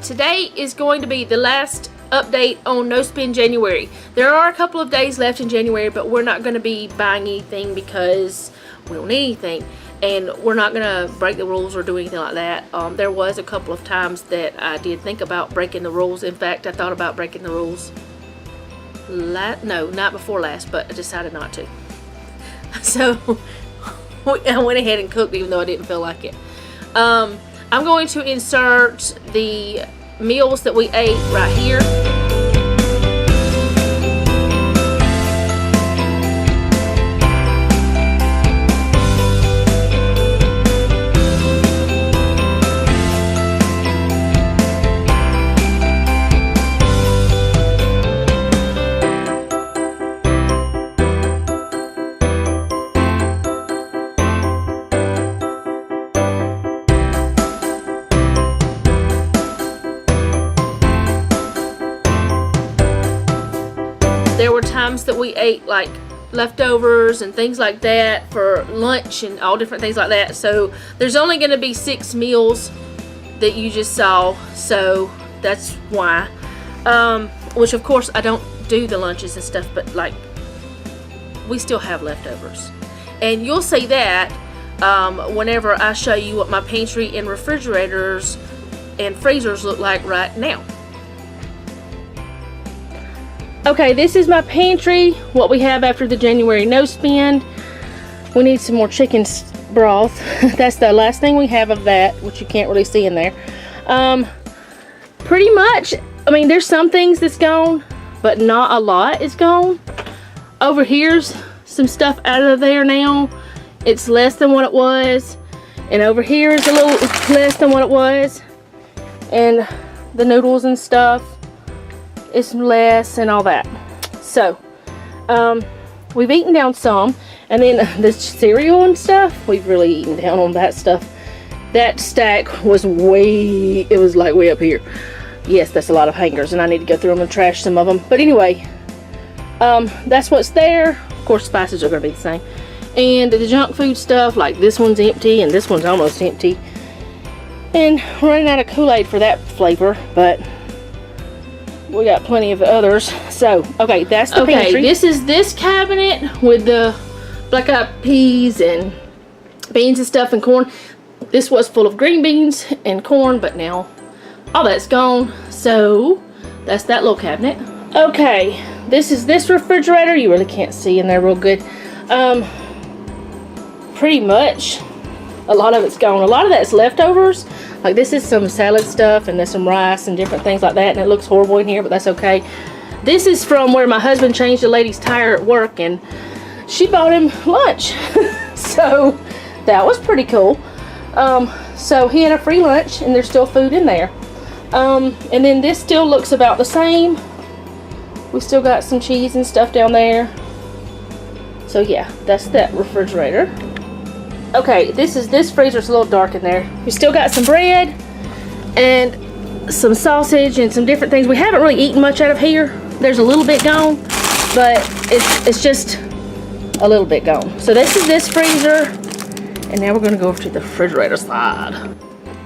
today is going to be the last update on No Spend January. There are a couple of days left in January, but we're not going to be buying anything because we don't need anything. And we're not going to break the rules or do anything like that. There was a couple of times that I did think about breaking the rules. In fact, I thought about breaking the rules. No, not before last, but I decided not to. So I went ahead and cooked even though I didn't feel like it. I'm going to insert the meals that we ate right here. There were times that we ate like leftovers and things like that for lunch and all different things like that. So there's only going to be 6 meals that you just saw. So that's why. Which of course I don't do the lunches and stuff, but like we still have leftovers. And you'll see that whenever I show you what my pantry and refrigerators and freezers look like right now. Okay, this is my pantry, what we have after the January no spend. We need some more chicken broth. That's the last thing we have of that, which you can't really see in there. Pretty much, I mean, there's some things that's gone, but not a lot is gone. Over here's some stuff out of there now. It's less than what it was. And over here is a little less than what it was. And the noodles and stuff, it's less and all that. So we've eaten down some, and then the cereal and stuff, we've really eaten down on that stuff. That stack was way up here. Yes, that's a lot of hangers, and I need to go through them and trash some of them. But anyway, that's what's there. Of course, spices are going to be the same. And the junk food stuff, like this one's empty and this one's almost empty. And running out of Kool-Aid for that flavor, but we got plenty of others. So, okay, that's the pantry. This is this cabinet with the black eyed peas and beans and stuff and corn. This was full of green beans and corn, but now all that's gone. So, that's that little cabinet. Okay, this is this refrigerator. You really can't see in there real good. Pretty much a lot of it's gone. A lot of that's leftovers. Like this is some salad stuff and there's some rice and different things like that, and it looks horrible in here, but that's okay. This is from where my husband changed a lady's tire at work, and she bought him lunch. So that was pretty cool. So he had a free lunch and there's still food in there. And then this still looks about the same. We still got some cheese and stuff down there. So yeah, that's that refrigerator. Okay, this freezer's a little dark in there. We still got some bread and some sausage and some different things. We haven't really eaten much out of here. There's a little bit gone, but it's just a little bit gone. So this is this freezer, and now we're gonna go over to the refrigerator side.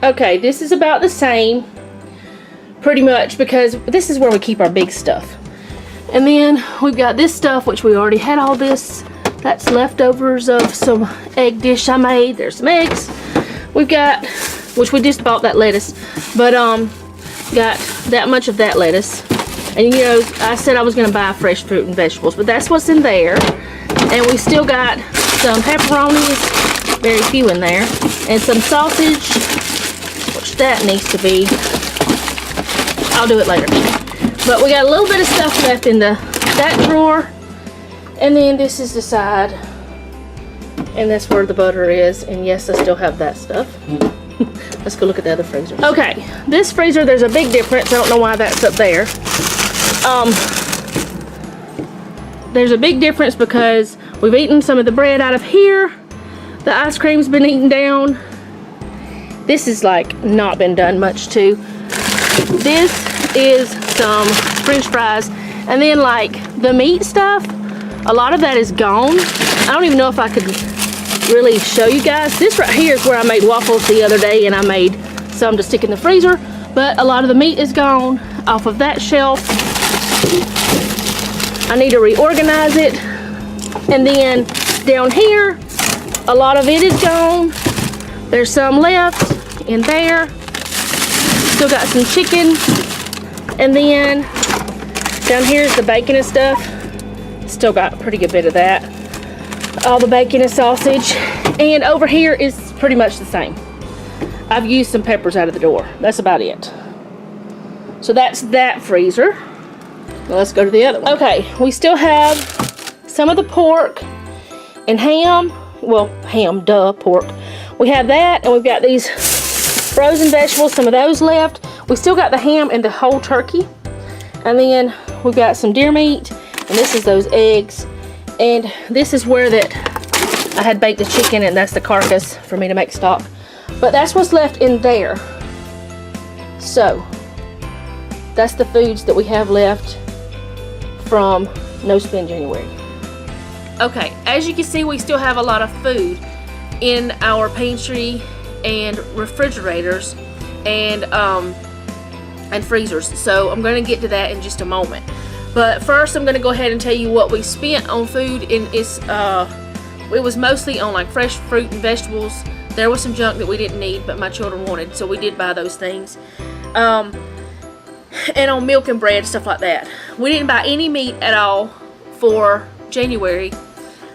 Okay, this is about the same, pretty much, because this is where we keep our big stuff. And then we've got this stuff, which we already had all this. That's leftovers of some egg dish I made. There's some eggs. We've got, which we just bought that lettuce, but got that much of that lettuce. And you know, I said I was gonna buy fresh fruit and vegetables, but that's what's in there. And we still got some pepperonis, very few in there, and some sausage, which that needs to be, I'll do it later. But we got a little bit of stuff left in that drawer. And then this is the side, and that's where the butter is. And yes, I still have that stuff. Let's go look at the other freezers. Okay, this freezer, there's a big difference. I don't know why that's up there. There's a big difference because we've eaten some of the bread out of here. The ice cream's been eaten down. This has like not been done much to. This is some French fries, and then like the meat stuff, a lot of that is gone. I don't even know if I could really show you guys. This right here is where I made waffles the other day, and I made some to stick in the freezer. But a lot of the meat is gone off of that shelf. I need to reorganize it. And then down here, a lot of it is gone. There's some left in there. Still got some chicken. And then down here is the bacon and stuff. Still got a pretty good bit of that. All the bacon and sausage. And over here is pretty much the same. I've used some peppers out of the door. That's about it. So that's that freezer. Now let's go to the other one. Okay, we still have some of the pork and ham. Well, ham, duh, pork. We have that, and we've got these frozen vegetables, some of those left. We still got the ham and the whole turkey. And then we've got some deer meat, and this is those eggs. And this is where that I had baked the chicken, and that's the carcass for me to make stock. But that's what's left in there. So, that's the foods that we have left from No Spend January. Okay, as you can see, we still have a lot of food in our pantry and refrigerators and freezers. So I'm going to get to that in just a moment. But first, I'm going to go ahead and tell you what we spent on food. And it was mostly on like fresh fruit and vegetables. There was some junk that we didn't need, but my children wanted, so we did buy those things. And on milk and bread, stuff like that. We didn't buy any meat at all for January.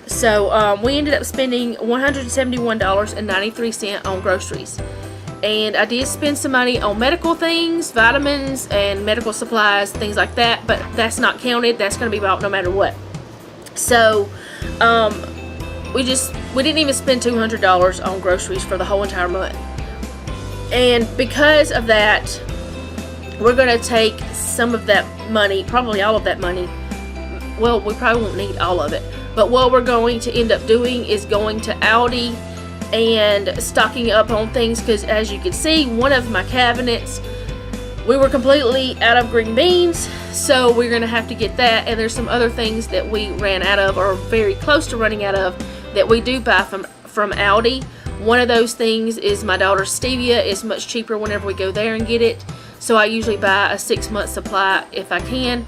So we ended up spending $171.93 on groceries. And I did spend some money on medical things, vitamins, and medical supplies, things like that. But that's not counted. That's going to be bought no matter what. So we didn't even spend $200 on groceries for the whole entire month. And because of that, we're going to take some of that money, probably all of that money. Well, we probably won't need all of it. But what we're going to end up doing is going to Aldi and stocking up on things, because as you can see, one of my cabinets, we were completely out of green beans, so we're going to have to get that. And there's some other things that we ran out of, or very close to running out of, that we do buy from Aldi. One of those things is my daughter's stevia. It's much cheaper whenever we go there and get it, so I usually buy a 6-month supply if I can.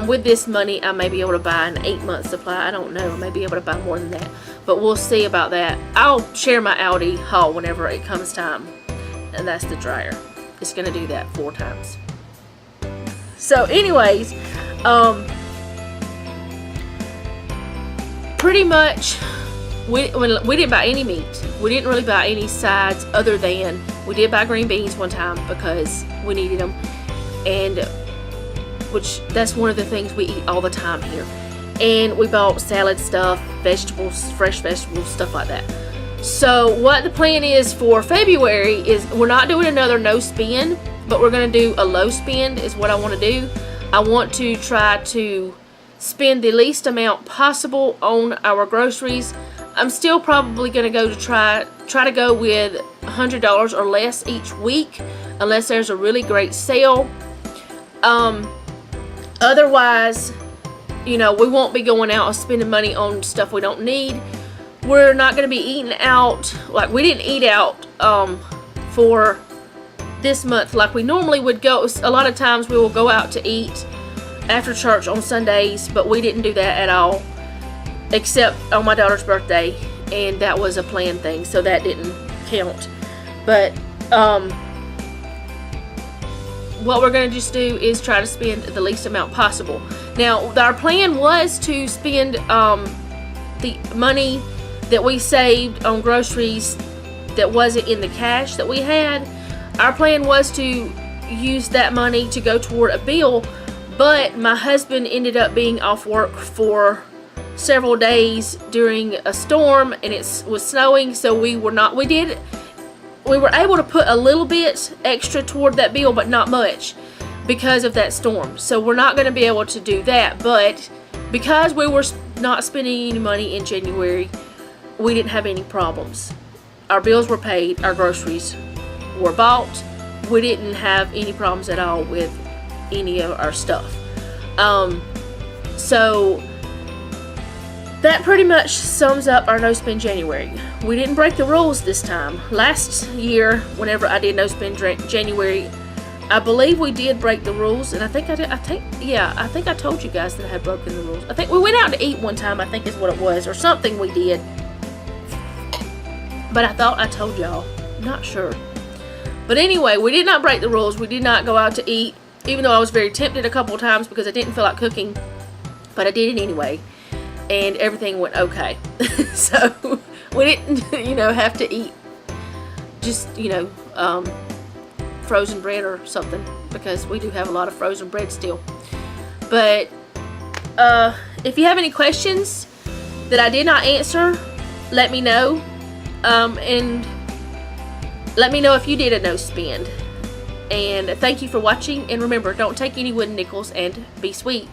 With this money, I may be able to buy an 8-month supply. I don't know. I may be able to buy more than that. But we'll see about that. I'll share my Aldi haul whenever it comes time. And that's the dryer. It's going to do that 4 times. So anyways, pretty much, we didn't buy any meat. We didn't really buy any sides, other than we did buy green beans one time because we needed them. And which that's one of the things we eat all the time here. And we bought salad stuff, vegetables, fresh vegetables, stuff like that. So what the plan is for February is we're not doing another no spend, but we're going to do a low spend is what I want to do. I want to try to spend the least amount possible on our groceries. I'm still probably going to go to try to go with $100 or less each week, unless there's a really great sale. Otherwise, you know, we won't be going out and spending money on stuff we don't need. We're not going to be eating out, like we didn't eat out for this month like we normally would go. A lot of times we will go out to eat after church on Sundays, but we didn't do that at all, except on my daughter's birthday, and that was a planned thing, so that didn't count. But what we're going to just do is try to spend the least amount possible. Now, our plan was to spend the money that we saved on groceries that wasn't in the cash that we had. Our plan was to use that money to go toward a bill, but my husband ended up being off work for several days during a storm, and it was snowing, so we were able to put a little bit extra toward that bill, but not much because of that storm. So we're not going to be able to do that, but because we were not spending any money in January, we didn't have any problems. Our bills were paid, our groceries were bought. We didn't have any problems at all with any of our stuff. So that pretty much sums up our No Spend January. We didn't break the rules this time. Last year, whenever I did No Spend January, I believe we did break the rules, and I think I did. I think I told you guys that I had broken the rules. I think we went out to eat one time, I think is what it was, or something we did. But I thought I told y'all. Not sure. But anyway, we did not break the rules. We did not go out to eat, even though I was very tempted a couple of times because I didn't feel like cooking. But I did it anyway, and everything went okay. So we didn't, have to eat just, frozen bread or something, because we do have a lot of frozen bread still. But if you have any questions that I did not answer, let me know, and let me know if you did a no spend. And thank you for watching, and remember, don't take any wooden nickels, and be sweet.